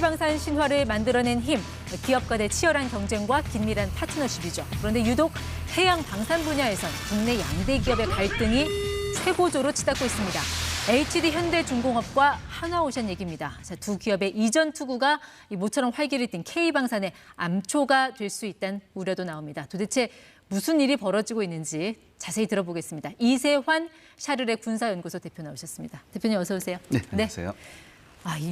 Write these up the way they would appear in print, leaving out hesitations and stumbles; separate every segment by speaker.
Speaker 1: K방산 신화를 만들어낸 힘, 기업 간의 치열한 경쟁과 긴밀한 파트너십이죠. 그런데 유독 해양 방산 분야에선 국내 양대 기업의 갈등이 쇠고조로 치닫고 있습니다. HD 현대중공업과 한화오션 얘기입니다. 자, 두 기업의 이전 투구가 모처럼 활기를 띤 K방산의 암초가 될 수 있다는 우려도 나옵니다. 도대체 무슨 일이 벌어지고 있는지 자세히 들어보겠습니다. 이세환 샤르레 군사연구소 대표 나오셨습니다. 대표님 어서 오세요.
Speaker 2: 네, 안녕하세요.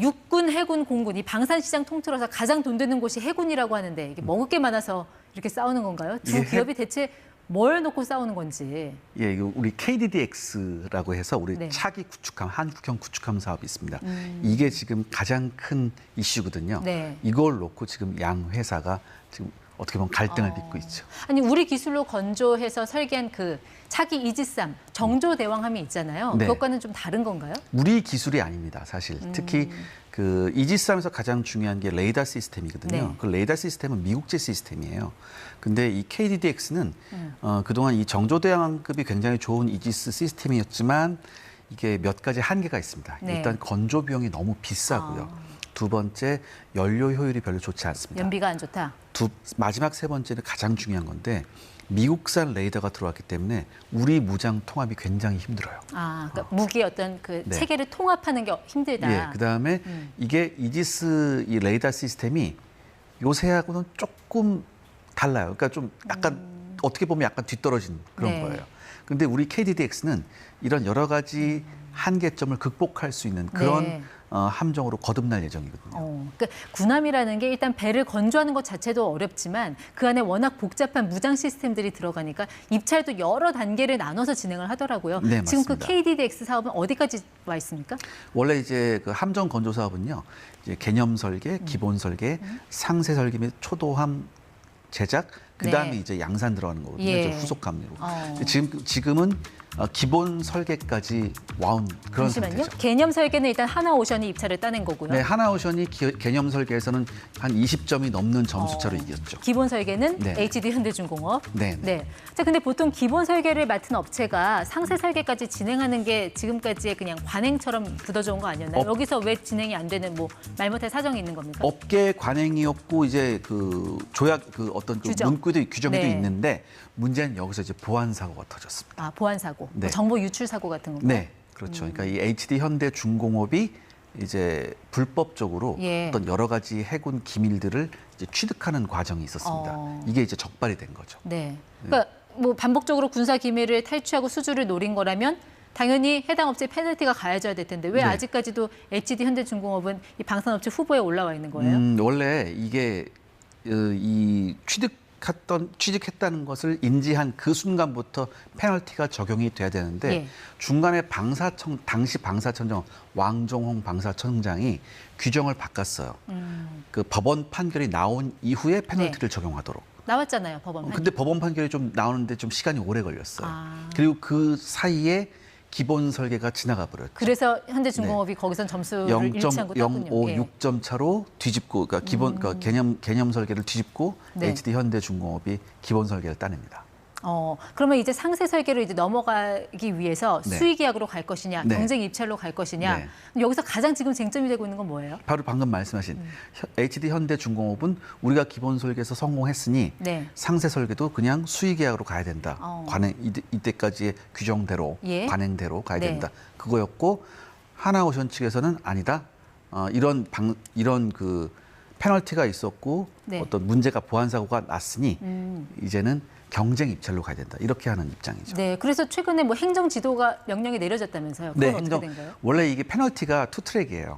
Speaker 1: 육군, 해군, 공군, 이 방산시장 통틀어서 가장 돈 되는 곳이 해군이라고 하는데 이게 먹을 게 많아서 이렇게 싸우는 건가요? 두 기업이 대체 뭘 놓고 싸우는 건지.
Speaker 2: 예, 이거 우리 KDDX라고 해서 우리
Speaker 1: 네.
Speaker 2: 차기 구축함, 한국형 구축함 사업이 있습니다. 이게 지금 가장 큰 이슈거든요.
Speaker 1: 네.
Speaker 2: 이걸 놓고 지금 양 회사가 지금 어떻게 보면 갈등을 빚고 있죠.
Speaker 1: 아니 우리 기술로 건조해서 설계한 그 차기 이지삼 정조대왕함이 있잖아요.
Speaker 2: 네.
Speaker 1: 그것과는 좀 다른 건가요?
Speaker 2: 우리 기술이 아닙니다, 사실. 특히 그 이지스함에서 가장 중요한 게 레이더 시스템이거든요.
Speaker 1: 네.
Speaker 2: 그 레이더 시스템은 미국제 시스템이에요. 근데 이 KDDX는 그동안 이 정조대왕급이 굉장히 좋은 이지스 시스템이었지만 이게 몇 가지 한계가 있습니다.
Speaker 1: 네.
Speaker 2: 일단 건조 비용이 너무 비싸고요. 두 번째, 연료 효율이 별로 좋지 않습니다.
Speaker 1: 연비가 안 좋다.
Speaker 2: 마지막 세 번째는 가장 중요한 건데 미국산 레이더가 들어왔기 때문에 우리 무장 통합이 굉장히 힘들어요.
Speaker 1: 그러니까 무기의 어떤 그
Speaker 2: 네.
Speaker 1: 체계를 통합하는 게 힘들다.
Speaker 2: 예, 그다음에 이게 이지스 이 레이더 시스템이 요새하고는 조금 달라요. 그러니까 좀 약간 어떻게 보면 약간 뒤떨어진 그런
Speaker 1: 네.
Speaker 2: 거예요. 근데 우리 KDDX는 이런 여러 가지 한계점을 극복할 수 있는 그런
Speaker 1: 네.
Speaker 2: 함정으로 거듭날 예정이거든요.
Speaker 1: 그러니까 군함이라는 게 일단 배를 건조하는 것 자체도 어렵지만 그 안에 워낙 복잡한 무장 시스템들이 들어가니까 입찰도 여러 단계를 나눠서 진행을 하더라고요.
Speaker 2: 네,
Speaker 1: 지금 그
Speaker 2: 맞습니다.
Speaker 1: KDDX 사업은 어디까지 와 있습니까?
Speaker 2: 원래 이제 그 함정 건조 사업은요, 이제 개념 설계, 기본 설계, 상세 설계 및 초도함 제작, 그 다음에
Speaker 1: 네.
Speaker 2: 이제 양산 들어가는 거거든요.
Speaker 1: 예.
Speaker 2: 이제 후속함으로.
Speaker 1: 어.
Speaker 2: 지금은 기본 설계까지 와온 그런
Speaker 1: 잠시만요.
Speaker 2: 상태죠.
Speaker 1: 개념 설계는 일단 한화오션이 입찰을 따낸 거고요.
Speaker 2: 네, 하나오션이 개념 설계에서는 한 20점이 넘는 점수차로 이겼죠.
Speaker 1: 기본 설계는
Speaker 2: 네.
Speaker 1: HD 현대중공업.
Speaker 2: 네.
Speaker 1: 자, 근데 보통 기본 설계를 맡은 업체가 상세 설계까지 진행하는 게 지금까지의 그냥 관행처럼 굳어져온 거 아니었나요? 여기서 왜 진행이 안 되는 말 못할 사정이 있는 겁니까?
Speaker 2: 업계 관행이었고 이제 그 조약 그 어떤 그
Speaker 1: 규정.
Speaker 2: 문구도 규정도
Speaker 1: 네. 있는데
Speaker 2: 문제는 여기서 이제 보안 사고가 터졌습니다.
Speaker 1: 보안 사고,
Speaker 2: 네.
Speaker 1: 정보 유출 사고 같은 건가요?
Speaker 2: 네, 그렇죠. 그러니까 이 HD 현대중공업이 이제 불법적으로
Speaker 1: 예.
Speaker 2: 어떤 여러 가지 해군 기밀들을 이제 취득하는 과정이 있었습니다. 이게 이제 적발이 된 거죠.
Speaker 1: 네. 그러니까 반복적으로 군사 기밀을 탈취하고 수주를 노린 거라면 당연히 해당 업체 페널티가 가해져야 될 텐데 왜
Speaker 2: 네.
Speaker 1: 아직까지도 HD 현대중공업은 이 방산업체 후보에 올라와 있는 거예요?
Speaker 2: 원래 이게 이 취직했다는 것을 인지한 그 순간부터 페널티가 적용이 돼야 되는데
Speaker 1: 예.
Speaker 2: 중간에 당시 방사청장 왕종홍 방사청장이 규정을 바꿨어요. 그 법원 판결이 나온 이후에 페널티를 적용하도록.
Speaker 1: 나왔잖아요, 법원 판결.
Speaker 2: 근데 법원 판결이 좀 나오는데 좀 시간이 오래 걸렸어요.
Speaker 1: 아.
Speaker 2: 그리고 그 사이에 기본 설계가 지나가 버렸죠.
Speaker 1: 그래서 현대중공업이 거기선 점수를 일치한 거 땄군요.
Speaker 2: 0.556점 차로 뒤집고, 그러니까 그러니까 개념 설계를 뒤집고
Speaker 1: 네.
Speaker 2: HD 현대중공업이 기본 설계를 따냅니다.
Speaker 1: 그러면 이제 상세 설계로 이제 넘어가기 위해서
Speaker 2: 네.
Speaker 1: 수의계약으로 갈 것이냐,
Speaker 2: 네.
Speaker 1: 경쟁 입찰로 갈 것이냐.
Speaker 2: 네.
Speaker 1: 그럼 여기서 가장 지금 쟁점이 되고 있는 건 뭐예요?
Speaker 2: 바로 방금 말씀하신 HD 현대중공업은 우리가 기본 설계에서 성공했으니
Speaker 1: 네.
Speaker 2: 상세 설계도 그냥 수의계약으로 가야 된다. 이때까지의 규정대로
Speaker 1: 예.
Speaker 2: 관행대로 가야
Speaker 1: 네.
Speaker 2: 된다. 그거였고 하나오션 측에서는 아니다. 이런 그 페널티가 있었고
Speaker 1: 네.
Speaker 2: 어떤 문제가 보안 사고가 났으니 이제는 경쟁 입찰로 가야 된다. 이렇게 하는 입장이죠.
Speaker 1: 네, 그래서 최근에 행정 지도가 명령이 내려졌다면서요. 그건 어떻게 된 거예요?
Speaker 2: 원래 이게 페널티가 투 트랙이에요.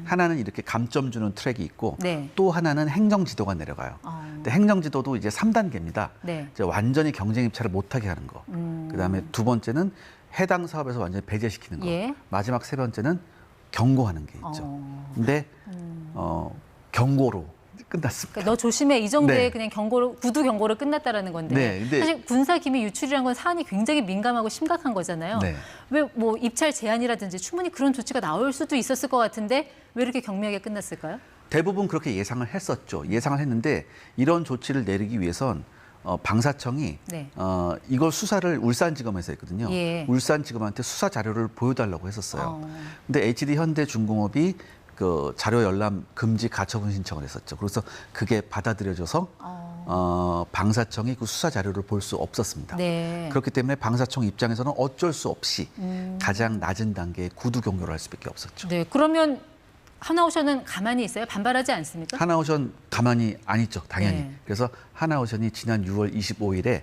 Speaker 2: 하나는 이렇게 감점 주는 트랙이 있고
Speaker 1: 네.
Speaker 2: 또 하나는 행정 지도가 내려가요. 근데 행정 지도도 이제 3단계입니다.
Speaker 1: 네.
Speaker 2: 이제 완전히 경쟁 입찰을 못하게 하는 거. 그다음에 두 번째는 해당 사업에서 완전히 배제시키는 거.
Speaker 1: 예.
Speaker 2: 마지막 세 번째는 경고하는 게 있죠. 근데 경고로 끝났습니다.
Speaker 1: 그러니까 너 조심해 이 정도의
Speaker 2: 네.
Speaker 1: 그냥 구두 경고로 끝났다라는 건데
Speaker 2: 네, 근데
Speaker 1: 사실 군사 기밀 유출이라는 건 사안이 굉장히 민감하고 심각한 거잖아요.
Speaker 2: 네.
Speaker 1: 왜 입찰 제한이라든지 충분히 그런 조치가 나올 수도 있었을 것 같은데 왜 이렇게 경미하게 끝났을까요?
Speaker 2: 대부분 그렇게 예상을 했었죠. 예상을 했는데 이런 조치를 내리기 위해선 방사청이
Speaker 1: 네.
Speaker 2: 이걸 수사를 울산지검에서 했거든요.
Speaker 1: 예.
Speaker 2: 울산지검한테 수사 자료를 보여달라고 했었어요. 근데 HD 현대중공업이 그 자료 열람 금지 가처분 신청을 했었죠. 그래서 그게 받아들여져서 방사청이 그 수사 자료를 볼 수 없었습니다.
Speaker 1: 네.
Speaker 2: 그렇기 때문에 방사청 입장에서는 어쩔 수 없이 가장 낮은 단계의 구두 경로를 할 수밖에 없었죠.
Speaker 1: 네. 그러면 하나오션은 가만히 있어요? 반발하지 않습니까?
Speaker 2: 하나오션 가만히 안 있죠, 당연히.
Speaker 1: 네.
Speaker 2: 그래서 하나오션이 지난 6월 25일에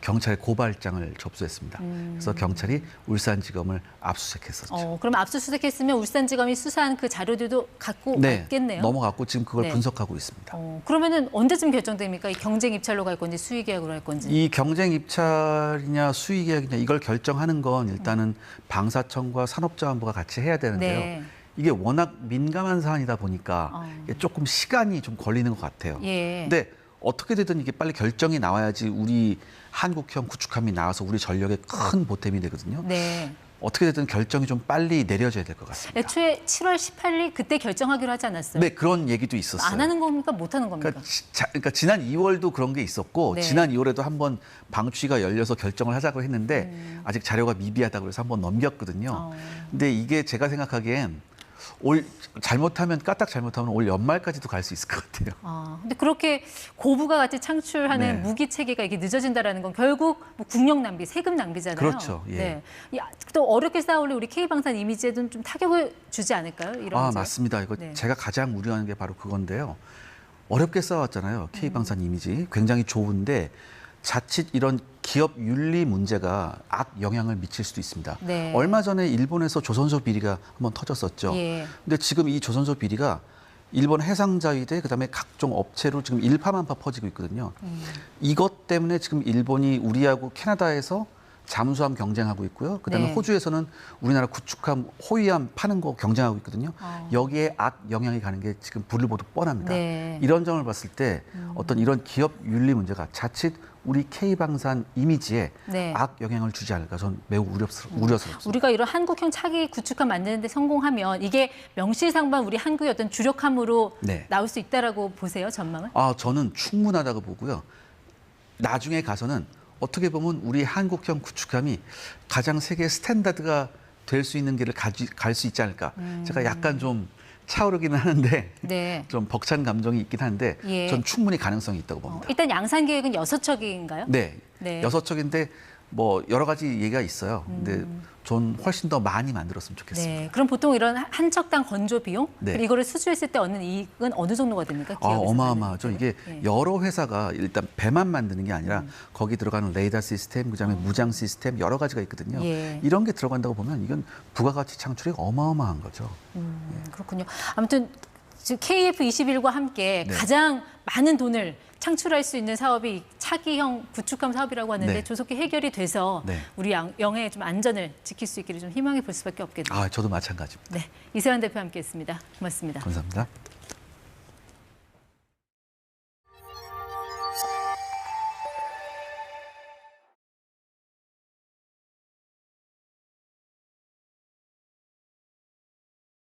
Speaker 2: 경찰에 고발장을 접수했습니다. 그래서 경찰이 울산지검을 압수수색했었죠.
Speaker 1: 그럼 압수수색했으면 울산지검이 수사한 그 자료들도 갖고 왔겠네요.
Speaker 2: 넘어갔고 지금 그걸
Speaker 1: 네.
Speaker 2: 분석하고 있습니다.
Speaker 1: 그러면은 언제쯤 결정됩니까? 이 경쟁 입찰로 갈 건지 수의 계약으로 할 건지.
Speaker 2: 이 경쟁 입찰이냐 수의 계약이냐 이걸 결정하는 건 일단은 방사청과 산업자원부가 같이 해야 되는데요.
Speaker 1: 네.
Speaker 2: 이게 워낙 민감한 사안이다 보니까 이게 조금 시간이 좀 걸리는 것 같아요.
Speaker 1: 예.
Speaker 2: 근데 어떻게 되든 이게 빨리 결정이 나와야지 우리 한국형 구축함이 나와서 우리 전력에 큰 보탬이 되거든요.
Speaker 1: 네.
Speaker 2: 어떻게 되든 결정이 좀 빨리 내려져야 될 것 같습니다.
Speaker 1: 애초에 7월 18일 그때 결정하기로 하지 않았어요?
Speaker 2: 네, 그런 얘기도 있었어요.
Speaker 1: 안 하는 겁니까? 못 하는 겁니까?
Speaker 2: 그러니까 지난 2월도 그런 게 있었고
Speaker 1: 네.
Speaker 2: 지난 2월에도 한번 방추위가 열려서 결정을 하자고 했는데 아직 자료가 미비하다고 해서 한번 넘겼거든요. 근데 이게 제가 생각하기엔 잘못하면 까딱 잘못하면 올 연말까지도 갈 수 있을 것 같아요.
Speaker 1: 근데 그렇게 고부가 같이 창출하는
Speaker 2: 네.
Speaker 1: 무기 체계가 이렇게 늦어진다라는 건 결국 뭐 국력 낭비, 세금 낭비잖아요.
Speaker 2: 그렇죠. 예.
Speaker 1: 네. 또 어렵게 쌓아올린 우리 K방산 이미지에도 좀 타격을 주지 않을까요? 이런 문제?
Speaker 2: 맞습니다. 이거
Speaker 1: 네.
Speaker 2: 제가 가장 우려하는 게 바로 그건데요. 어렵게 쌓아왔잖아요. K방산 이미지. 굉장히 좋은데 자칫 이런 기업 윤리 문제가 악 영향을 미칠 수도 있습니다.
Speaker 1: 네.
Speaker 2: 얼마 전에 일본에서 조선소 비리가 한번 터졌었죠.
Speaker 1: 예.
Speaker 2: 근데 지금 이 조선소 비리가 일본 해상자위대 그다음에 각종 업체로 지금 일파만파 퍼지고 있거든요. 이것 때문에 지금 일본이 우리하고 캐나다에서 잠수함 경쟁하고 있고요. 그다음에
Speaker 1: 네.
Speaker 2: 호주에서는 우리나라 구축함, 호위함 파는 거 경쟁하고 있거든요. 여기에 악 영향이 가는 게 지금 불을 보듯 뻔합니다.
Speaker 1: 네.
Speaker 2: 이런 점을 봤을 때 어떤 이런 기업 윤리 문제가 자칫 우리 K방산 이미지에
Speaker 1: 네.
Speaker 2: 악 영향을 주지 않을까 저는 매우 우려스럽습니다.
Speaker 1: 우리가 이런 한국형 차기 구축함 만드는데 성공하면 이게 명실상부한 우리 한국의 어떤 주력함으로
Speaker 2: 네.
Speaker 1: 나올 수 있다라고 보세요, 전망을?
Speaker 2: 저는 충분하다고 보고요. 나중에 가서는 어떻게 보면 우리 한국형 구축함이 가장 세계 스탠다드가 될 수 있는 길을 갈 수 있지 않을까. 제가 약간 좀 차오르기는 하는데
Speaker 1: 네.
Speaker 2: 좀 벅찬 감정이 있긴 한데
Speaker 1: 예.
Speaker 2: 전 충분히 가능성이 있다고 봅니다.
Speaker 1: 일단 양산 계획은 6척인가요?
Speaker 2: 네.
Speaker 1: 네.
Speaker 2: 6척인데 뭐 여러 가지 얘기가 있어요. 근데 전 훨씬 더 많이 만들었으면 좋겠습니다.
Speaker 1: 네. 그럼 보통 이런 한 척당 건조 비용?
Speaker 2: 네.
Speaker 1: 그리고 이거를 수주했을 때 얻는 이익은 어느 정도가 됩니까? 기업에서
Speaker 2: 어마어마하죠.
Speaker 1: 받는
Speaker 2: 이게
Speaker 1: 네.
Speaker 2: 여러 회사가 일단 배만 만드는 게 아니라 거기 들어가는 레이더 시스템, 그다음에 무장 시스템 여러 가지가 있거든요.
Speaker 1: 예.
Speaker 2: 이런 게 들어간다고 보면 이건 부가가치 창출이 어마어마한 거죠.
Speaker 1: 그렇군요. 아무튼 지금 KF21과 함께
Speaker 2: 네.
Speaker 1: 가장 많은 돈을 창출할 수 있는 사업이 차기형 구축함 사업이라고 하는데
Speaker 2: 네.
Speaker 1: 조속히 해결이 돼서
Speaker 2: 네.
Speaker 1: 우리 영해의 좀 안전을 지킬 수 있기를 좀 희망해 볼 수밖에 없겠네요.
Speaker 2: 저도 마찬가지입니다.
Speaker 1: 네, 이세환 대표 함께했습니다. 고맙습니다.
Speaker 2: 감사합니다.